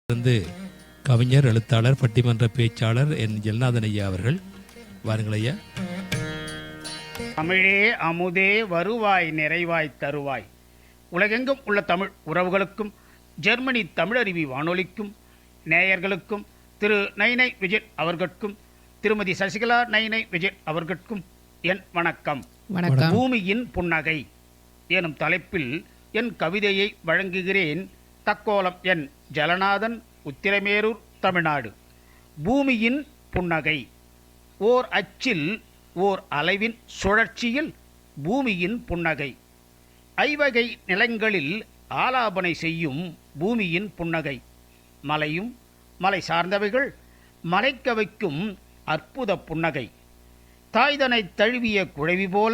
இருந்து கவிஞர், எழுத்தாளர், பட்டிமன்ற பேச்சாளர் என் ஜெல்நாதன் ஐயா அவர்கள். வாருங்கள் ஐயா. தமிழே அமுதே வருவாய் நிறைவாய் தருவாய். உலகெங்கும் உள்ள தமிழ் உறவுகளுக்கும் ஜெர்மனி தமிழருவி வானொலிக்கும் நேயர்களுக்கும் திரு நைனை விஜய் அவர்களுக்கும் திருமதி சசிகலா நைனை விஜய் அவர்களுக்கும் என் வணக்கம். பூமியின் புன்னகை எனும் தலைப்பில் என் கவிதையை வழங்குகிறேன். தக்கோலம் என் ஜலநாதன், உத்திரமேரூர், தமிழ்நாடு. பூமியின் புன்னகை. ஓர் அச்சில் ஓர் அளவின் சுழற்சியில் பூமியின் புன்னகை. ஐவகை நிலங்களில் ஆலாபனை செய்யும் பூமியின் புன்னகை. மலையும் மலை சார்ந்தவைகள் மலைக்க வைக்கும் அற்புத புன்னகை. தாய்தனை தழுவிய குழவி போல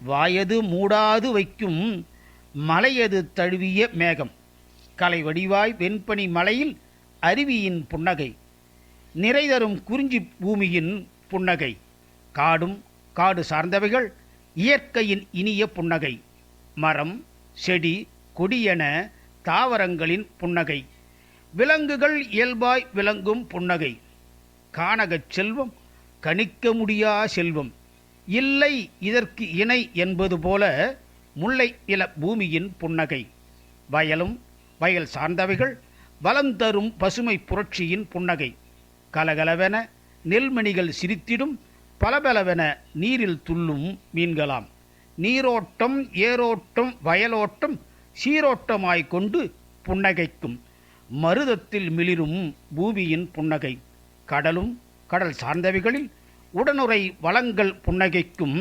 வாயது மூடாது வைக்கும் மலையது தழுவிய மேகம். கலை வடிவாய் வெண்பனி மலையில் அருவியின் புன்னகை. நிறைதரும் குறிஞ்சி பூமியின் புன்னகை. காடும் காடு சார்ந்தவைகள் இயற்கையின் இனிய புன்னகை. மரம் செடி கொடியென தாவரங்களின் புன்னகை. விலங்குகள் இயல்பாய் விளங்கும் புன்னகை. கானகச் செல்வம் கணிக்க முடியா செல்வம். இல்லை இதற்கு இணை என்பது போல முல்லை நில பூமியின் புன்னகை. வயலும் வயல் சார்ந்தவைகள் வளம் தரும் பசுமை புரட்சியின் புன்னகை. கலகலவென நெல்மணிகள் சிரித்திடும் பலபலவென நீரில் துள்ளும் மீன்களாம். நீரோட்டம் ஏரோட்டம் வயலோட்டம் சீரோட்டமாய்கொண்டு புன்னகைக்கும் மருதத்தில் மிளிரும் பூமியின் புன்னகை. கடலும் கடல் சார்ந்தவைகளில் உடனுறை வளங்கள் புன்னகைக்கும்.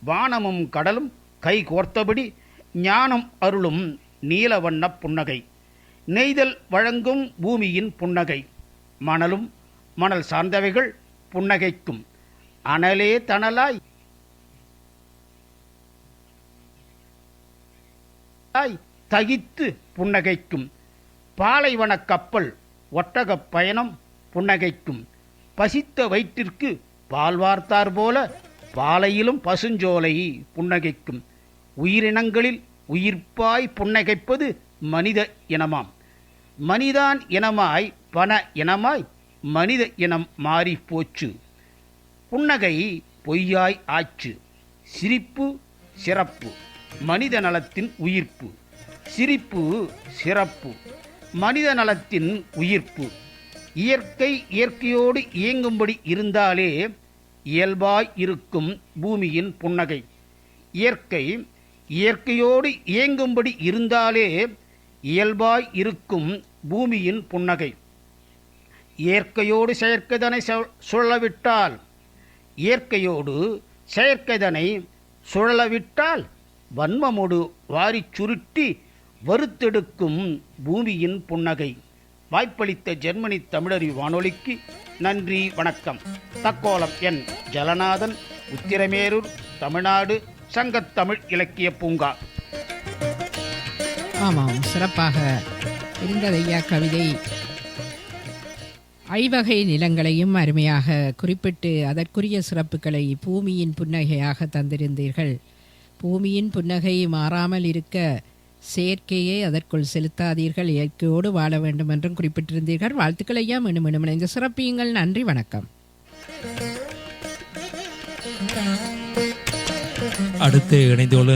வானமும் கடலும் கை கோர்த்தபடி ஞானம் அருளும் நீலவண்ண புன்னகை. நெய்தல் வழங்கும் பூமியின் புன்னகை. மணலும் மணல் சார்ந்தவைகள் புன்னகைக்கும். அனலே தணலாய் தகித்து புன்னகைக்கும். பாலைவன கப்பல் ஒட்டகப் பயணம் புன்னகைக்கும். பசித்த வயிற்றிற்கு பால் வார்த்தார் போல பாலையிலும் பசுஞ்சோலை புன்னகைக்கும். உயிரினங்களில் உயிர்ப்பாய் புன்னகைப்பது மனித இனமாம். மனிதான் இனமாய் பண இனமாய் மனித இனம் மாறி போச்சு. புன்னகை பொய்யாய் ஆச்சு. சிரிப்பு சிறப்பு மனித நலத்தின் உயிர்ப்பு. சிரிப்பு சிறப்பு மனித நலத்தின் உயிர்ப்பு. இயற்கை இயற்கையோடு இயங்கும்படி இருந்தாலே இயல்பாய் இருக்கும் பூமியின் புன்னகை. இயற்கை இயற்கையோடு இயங்கும்படி இருந்தாலே இயல்பாய் இருக்கும் பூமியின் புன்னகை. இயற்கையோடு செயற்கைதனை சுழலவிட்டால் இயற்கையோடு செயற்கைதனை சுழலவிட்டால் வன்மமோடு வாரி சுருட்டி வறுத்தெடுக்கும் பூமியின் புன்னகை. வாய்ப்பளித்த ஜெர்மனி தமிழருவி வானொலிக்கு நன்றி, வணக்கம். தக்கோலம் என் ஜலநாதன், உத்திரமேரூர், தமிழ்நாடு, சங்கத்தமிழ் இலக்கிய பூங்கா. ஆமாம், சிறப்பாக இருந்ததையா கவிதை. ஐவகை நிலங்களையும் அருமையாக குறிப்பிட்டு அதற்குரிய சிறப்புகளை பூமியின் புன்னகையாக தந்திருந்தீர்கள். பூமியின் புன்னகை மாறாமல் இருக்க செயற்கையே அதற்குள் செலுத்தாதீர்கள், இயற்கையோடு வாழ வேண்டும் என்றும் குறிப்பிட்டிருந்தீர்கள். வாழ்த்துக்கள் ஐயா. மீண்டும் மீண்டும் இணைந்து சிறப்பியுங்கள். நன்றி, வணக்கம். அடுத்து இணைந்துள்ள